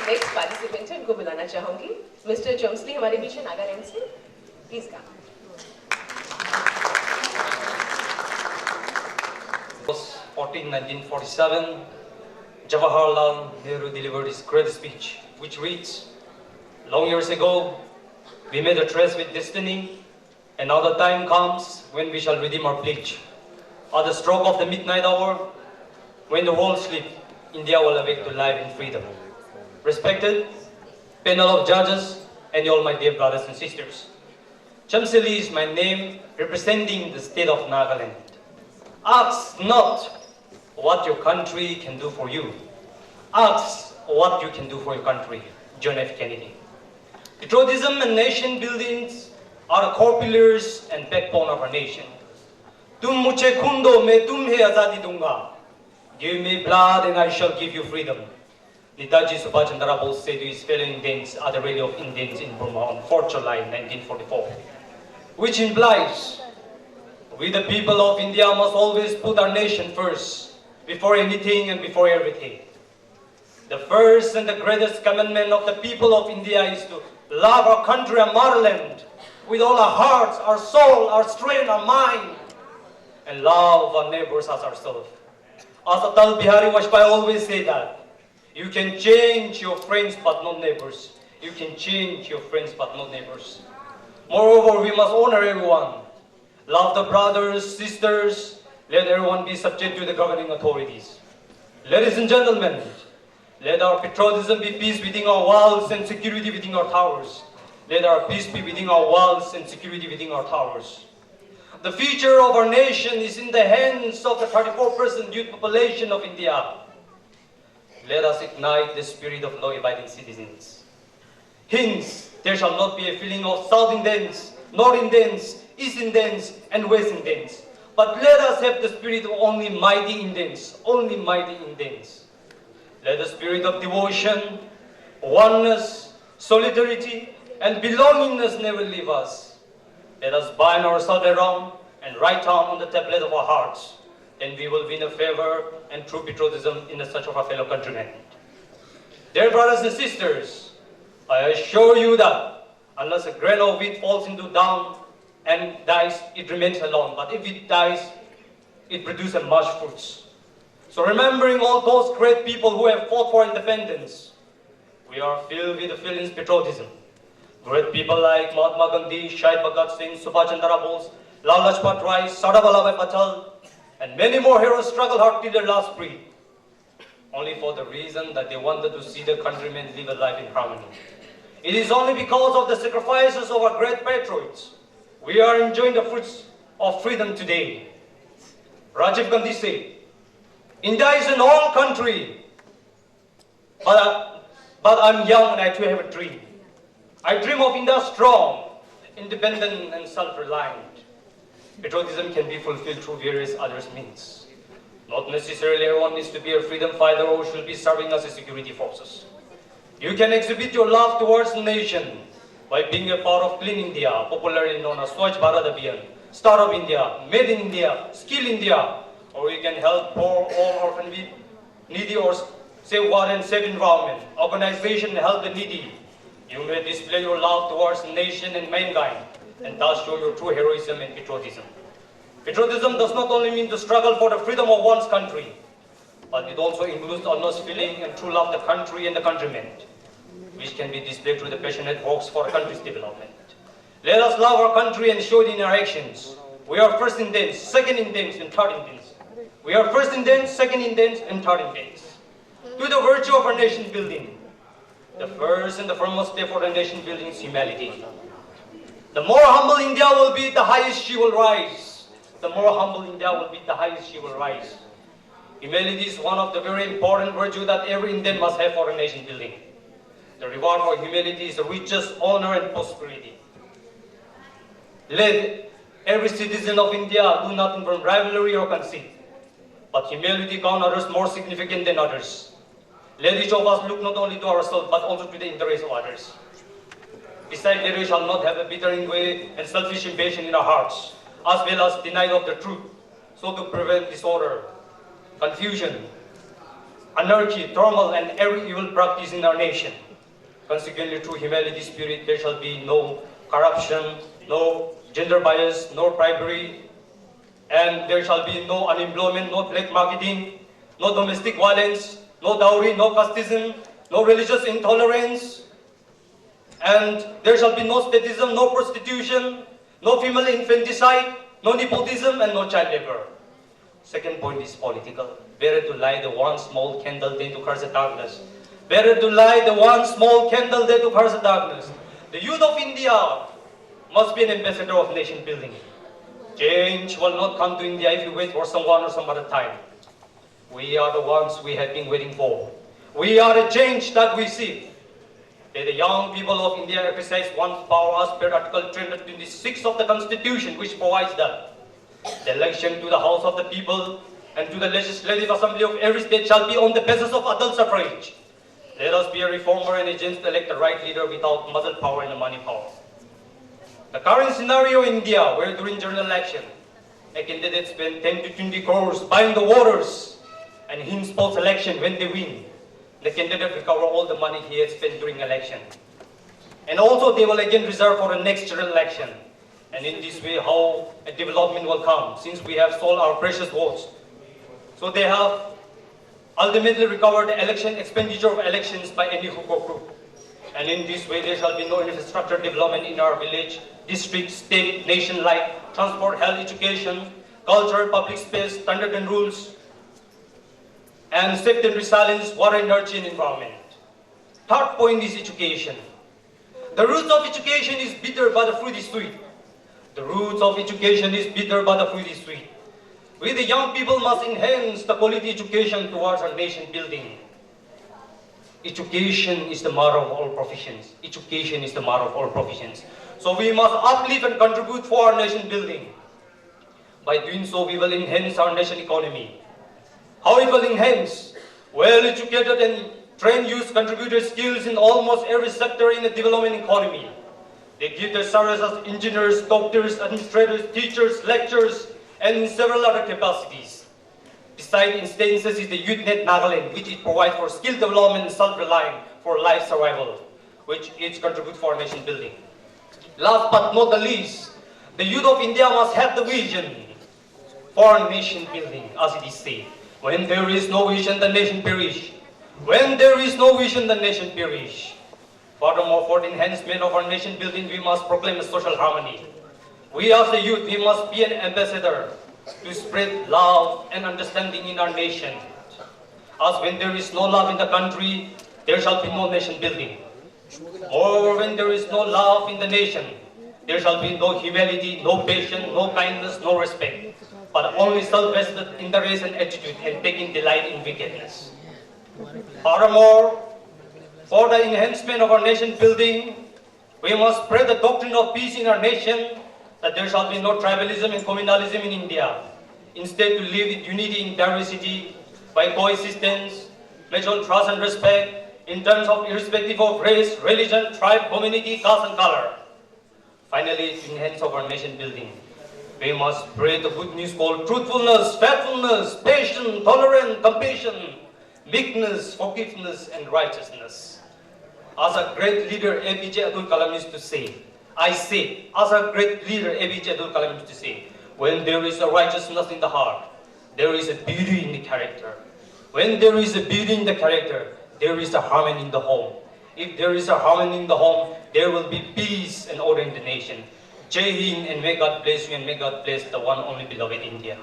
Next participant है, उनको बुलाना चाहूंगी। मिस्टर चुमसली हमारे बीच है नागालैंड से, please come. 1947, Jawaharlal Nehru delivered his great speech, which reads, "Long years ago, we made a treaty with destiny, and now the time comes when we shall redeem our pledge. At the stroke of the midnight hour, when the world sleeps, India will awake to life and freedom." Respected panel of judges and all my dear brothers and sisters, Chumseli is my name, representing the state of Nagaland. Ask not what your country can do for you. Ask what you can do for your country. John F. Kennedy. Patriotism and nation buildings are the core pillars and backbone of our nation. Tum muche khun do, main tumhe azadi dunga. Give me blood and I shall give you freedom. Netaji Subhash Chandra Bose said to his fellow Indians at the rally of Indians in Burma on 4th July 1944, which implies we the people of India must always put our nation first, before anything and before everything. The first and the greatest commandment of the people of India is to love our country and motherland with all our hearts, our soul, our strength, our mind, and love our neighbors as ourselves. As Atal Bihari Vajpayee always said that, you can change your friends but not neighbors. You can change your friends but not neighbors. Moreover, we must honor everyone. Love the brothers, sisters. Let everyone be subject to the governing authorities. Ladies and gentlemen, let our patriotism be peace within our walls and security within our towers. Let our peace be within our walls and security within our towers. The future of our nation is in the hands of the 34% youth population of India. Let us ignite the spirit of law-abiding citizens. Hence, there shall not be a feeling of South Indians, North Indians, East Indians, and West Indians. But let us have the spirit of only mighty Indians, only mighty Indians. Let the spirit of devotion, oneness, solidarity, and belongingness never leave us. Let us bind ourselves around and write down on the tablet of our hearts. Then we will win a favor and true patriotism in the search of our fellow countrymen. Dear brothers and sisters, I assure you that unless a grain of wheat falls into down and dies, it remains alone. But if it dies, it produces much fruits. So remembering all those great people who have fought for independence, we are filled with the feelings of patriotism. Great people like Mahatma Gandhi, Shahid Bhagat Singh, Subhash Chandra Bose, Lal Lajpat Rai, Sardar Vallabhbhai Patel, and many more heroes struggled hard till their last breath, only for the reason that they wanted to see their countrymen live a life in harmony. It is only because of the sacrifices of our great patriots we are enjoying the fruits of freedom today. Rajiv Gandhi said, "India is an old country, but I'm young and I too have a dream. I dream of India strong, independent and self-reliant. Patriotism can be fulfilled through various other means. Not necessarily everyone needs to be a freedom fighter or should be serving as a security forces. You can exhibit your love towards the nation by being a part of Clean India, popularly known as Swachh Bharat Abhiyan, Startup India, Made in India, Skill India, or you can help poor or orphan needy or save water and save environment, organization and help the needy. You may display your love towards the nation and mankind and thus show your true heroism and patriotism. Patriotism does not only mean to struggle for the freedom of one's country, but it also includes honest feeling and true love of the country and the countrymen, which can be displayed through the passionate works for a country's development. Let us love our country and show it in our actions. We are first Indians, second Indians, and third Indians. We are first Indians, second Indians, and third Indians. To the virtue of our nation building, the first and the foremost step for the nation building is humility. The more humble India will be, the highest she will rise. The more humble India will be, the highest she will rise. Humility is one of the very important virtues that every Indian must have for a nation building. The reward for humility is the riches, honor, and prosperity. Let every citizen of India do nothing from rivalry or conceit, but humility count others more significant than others. Let each of us look not only to ourselves, but also to the interests of others. Besides, let we shall not have a bitter envy and selfish ambition in our hearts, as well as denial of the truth, so to prevent disorder, confusion, anarchy, turmoil, and every evil practice in our nation. Consequently, through humility spirit, there shall be no corruption, no gender bias, no bribery, and there shall be no unemployment, no black marketing, no domestic violence, no dowry, no casteism, no religious intolerance, and there shall be no statism, no prostitution, no female infanticide, no nepotism, and no child labor. Second point is political. Better to light the one small candle than to cast the darkness. Better to light the one small candle than to cast the darkness. The youth of India must be an ambassador of nation building. Change will not come to India if you wait for someone or some other time. We are the ones we have been waiting for. We are the change that we seek. Let the young people of India exercise one power as per Article 326 of the Constitution, which provides that the election to the House of the People and to the Legislative Assembly of every state shall be on the basis of adult suffrage. Let us be a reformer and a chance to elect the right leader without muscle power and money power. The current scenario in India, where during general election, a candidate spends 10 to 20 crores buying the voters, and in post-election, when they win, the candidate recover all the money he had spent during election. And also they will again reserve for the next general election. And in this way, how a development will come, since we have sold our precious votes. So they have ultimately recovered the election expenditure of elections by any hook or crook. And in this way, there shall be no infrastructure development in our village, district, state, nation like transport, health, education, culture, public space, standard and rules, and safety and resilience, water, energy, and environment. Third point is education. The roots of education is bitter, but the fruit is sweet. The roots of education is bitter, but the fruit is sweet. We, the young people, must enhance the quality education towards our nation building. Education is the mother of all professions. Education is the mother of all professions. So we must uplift and contribute for our nation building. By doing so, we will enhance our nation economy. How it will enhance? Well-educated and trained youth contributed skills in almost every sector in the development economy. They give their service as engineers, doctors, administrators, teachers, lecturers, and in several other capacities. Besides instances is the Youth Net Nagaland, which it provides for skill development and self-reliance for life survival, which each contributes for nation building. Last but not the least, the youth of India must have the vision for nation building, as it is said. When there is no vision, the nation perish. When there is no vision, the nation perish. Furthermore, for the enhancement of our nation building, we must proclaim a social harmony. We as the youth, we must be an ambassador to spread love and understanding in our nation. As when there is no love in the country, there shall be no nation building. Or when there is no love in the nation, there shall be no humility, no patience, no kindness, no respect, but only self-vested interest and attitude and taking delight in wickedness. Furthermore, for the enhancement of our nation building, we must spread the doctrine of peace in our nation, that there shall be no tribalism and communalism in India. Instead, to live in unity in diversity by coexistence, mutual trust and respect in terms of irrespective of race, religion, tribe, community, caste and color. Finally, to enhance our nation building, we must spread the good news called truthfulness, faithfulness, patience, tolerance, compassion, meekness, forgiveness, and righteousness. As a great leader, APJ Abdul Kalam used to say, as a great leader, APJ Abdul Kalam used to say, when there is a righteousness in the heart, there is a beauty in the character. When there is a beauty in the character, there is a harmony in the home. If there is a harmony in the home, there will be peace and order in the nation. Jai Hind, and may God bless you and may God bless the one only beloved India.